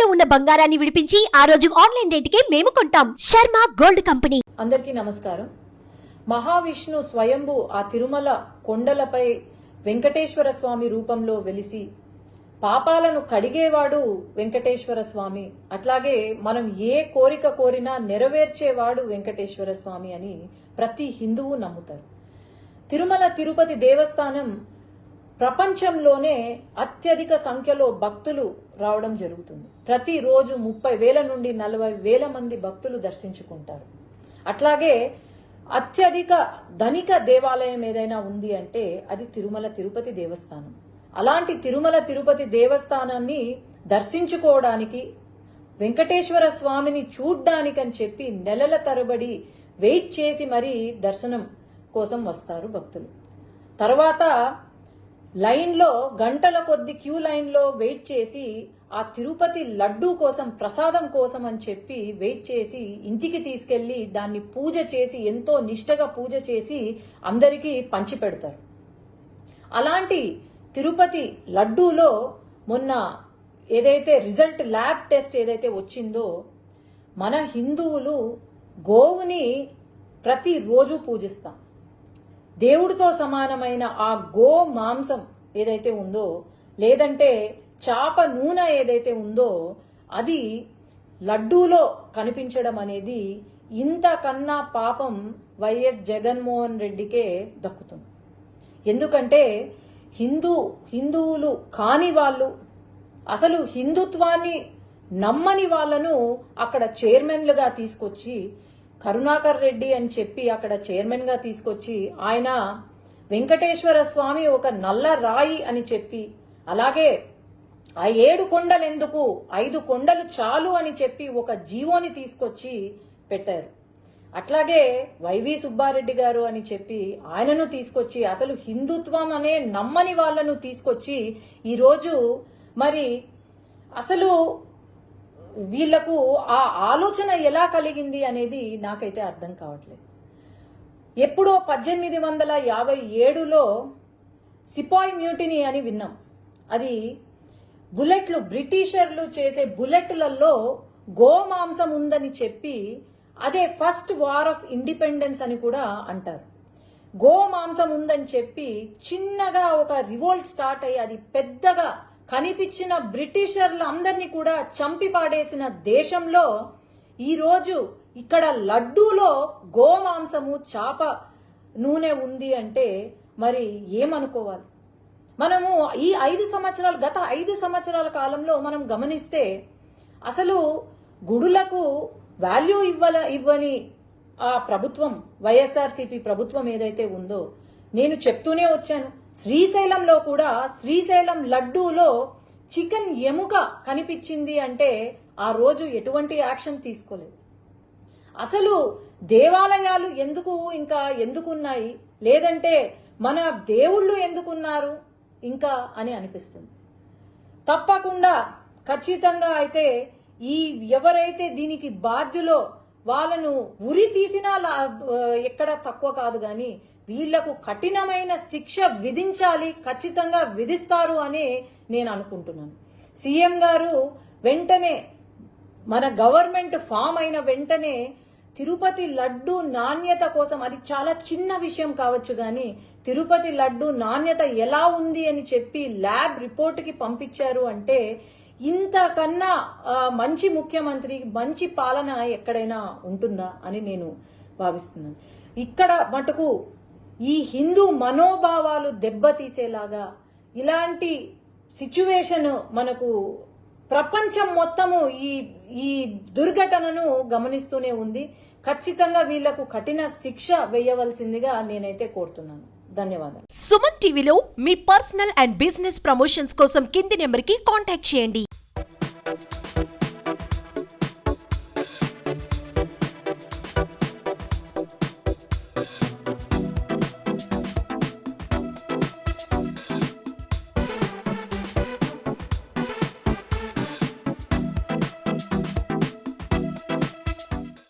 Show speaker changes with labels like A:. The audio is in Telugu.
A: తాకట్టులో ఉన్న బంగారాన్ని విడిపించి ఆ రోజు ఆన్లైన్ రేటుకే మేము కొంటాం. Sharma gold company.
B: అందరికీ నమస్కారం. మహావిష్ణు స్వయంభు ఆ తిరుమల కొండలపై వెంకటేశ్వర స్వామి రూపంలో వెలిసి పాపాలను కడిగేవాడు వెంకటేశ్వర స్వామి, అట్లాగే మనం ఏ కోరిక కోరినా నెరవేర్చేవాడు వెంకటేశ్వర స్వామి అని ప్రతి హిందువు నమ్ముతారు. తిరుమల తిరుపతి దేవస్థానం ప్రపంచంలోనే అత్యధిక సంఖ్యలో భక్తులు రావడం జరుగుతుంది. ప్రతిరోజు 30,000 నుండి 40,000 మంది భక్తులు దర్శించుకుంటారు. అట్లాగే అత్యధిక ధనిక దేవాలయం ఏదైనా ఉంది అంటే అది తిరుమల తిరుపతి దేవస్థానం. అలాంటి తిరుమల తిరుపతి దేవస్థానాన్ని దర్శించుకోవడానికి, వెంకటేశ్వర స్వామిని చూడ్డానికి అని చెప్పి నెలల తరబడి వెయిట్ చేసి మరీ దర్శనం కోసం వస్తారు భక్తులు. తర్వాత లైన్లో గంటల కొద్ది క్యూ లైన్లో వెయిట్ చేసి ఆ తిరుపతి లడ్డూ కోసం, ప్రసాదం కోసం అని చెప్పి వెయిట్ చేసి ఇంటికి తీసుకెళ్లి దాన్ని పూజ చేసి, ఎంతో నిష్టగా పూజ చేసి అందరికీ పంచిపెడతారు. అలాంటి తిరుపతి లడ్డూలో మొన్న ఏదైతే రిజల్ట్ ల్యాబ్ టెస్ట్ ఏదైతే వచ్చిందో, మన హిందువులు గోవుని ప్రతిరోజు పూజిస్తాం. దేవుడితో సమానమైన ఆ గో మాంసం ఏదైతే ఉందో, లేదంటే చాప నూనె ఏదైతే ఉందో, అది లడ్డూలో కనిపించడం అనేది ఇంతకన్నా పాపం వైఎస్ జగన్మోహన్ రెడ్డికే దక్కుతుంది. ఎందుకంటే హిందువులు కాని వాళ్ళు, అసలు హిందుత్వాన్ని నమ్మని వాళ్ళను అక్కడ చైర్మన్లుగా తీసుకొచ్చి, కరుణాకర్ రెడ్డి అని చెప్పి అక్కడ చైర్మన్ గా తీసుకొచ్చి, ఆయన వెంకటేశ్వర స్వామి ఒక నల్ల రాయి అని చెప్పి, అలాగే ఆ 7 కొండలు ఎందుకు, 5 కొండలు చాలు అని చెప్పి ఒక జీవోని తీసుకొచ్చి పెట్టారు. అట్లాగే వైవి సుబ్బారెడ్డి గారు అని చెప్పి ఆయనను తీసుకొచ్చి, అసలు హిందుత్వం అనే నమ్మని వాళ్ళను తీసుకొచ్చి ఈరోజు మరి అసలు వీళ్లకు ఆ ఆలోచన ఎలా కలిగింది అనేది నాకైతే అర్థం కావట్లేదు. ఎప్పుడో 1857లో సిపాయి మ్యూటినీ అని విన్నాం. అది బుల్లెట్లు, బ్రిటిషర్లు చేసే బుల్లెట్లలో గోమాంసం ఉందని చెప్పి అదే ఫస్ట్ వార్ ఆఫ్ ఇండిపెండెన్స్ అని కూడా అంటారు. గోమాంసం ఉందని చెప్పి చిన్నగా ఒక రివోల్ట్ స్టార్ట్ అయ్యి అది పెద్దగా కనిపించిన బ్రిటిషర్లు అందరినీ కూడా చంపి పాడేసిన దేశంలో ఈరోజు ఇక్కడ లడ్డూలో గోమాంసము, చాప నూనె ఉంది అంటే మరి ఏమనుకోవాలి? మనము ఈ 5 సంవత్సరాలు, గత 5 సంవత్సరాల కాలంలో మనం గమనిస్తే అసలు గుడులకు వాల్యూ ఇవ్వని ఆ ప్రభుత్వం, వైఎస్ఆర్సీపీ ప్రభుత్వం ఏదైతే ఉందో, నేను చెప్తూనే వచ్చాను. శ్రీశైలంలో కూడా శ్రీశైలం లడ్డూలో చికెన్ ఎముక కనిపించింది అంటే ఆ రోజు ఎటువంటి యాక్షన్ తీసుకోలేదు. అసలు దేవాలయాలు ఎందుకున్నాయి, లేదంటే మన దేవుళ్ళు ఎందుకున్నారు ఇంకా అని అనిపిస్తుంది. తప్పకుండా ఖచ్చితంగా అయితే ఈ ఎవరైతే దీనికి బాధ్యులో వాళ్ళను ఉరి తీసినా ఎక్కడ తక్కువ కాదు, కానీ వీళ్లకు కఠినమైన శిక్ష విధించాలి, ఖచ్చితంగా విధిస్తారు అని నేను అనుకుంటున్నాను. సీఎం గారు వెంటనే, మన గవర్నమెంట్ ఫామ్ అయిన వెంటనే తిరుపతి లడ్డు నాణ్యత కోసం, అది చాలా చిన్న విషయం కావచ్చు కానీ తిరుపతి లడ్డు నాణ్యత ఎలా ఉంది అని చెప్పి ల్యాబ్ రిపోర్ట్కి పంపించారు అంటే ఇంతకన్నా మంచి ముఖ్యమంత్రి, మంచి పాలన ఎక్కడైనా ఉంటుందా అని నేను భావిస్తున్నాను. ఇక్కడ మటుకు ఈ హిందూ మనోభావాలు దెబ్బతీసేలాగా ఇలాంటి సిచ్యువేషన్ మనకు ప్రపంచం మొత్తము ఈ దుర్ఘటనను గమనిస్తూనే ఉంది. ఖచ్చితంగా వీళ్లకు కఠిన శిక్ష వేయవలసిందిగా నేనైతే కోరుతున్నాను. ధన్యవాదాలు.
A: సుమన్ టీవీలో మీ పర్సనల్ అండ్ బిజినెస్ ప్రమోషన్స్ కోసం కింది నెంబర్కి కాంటాక్ట్ చేయండి.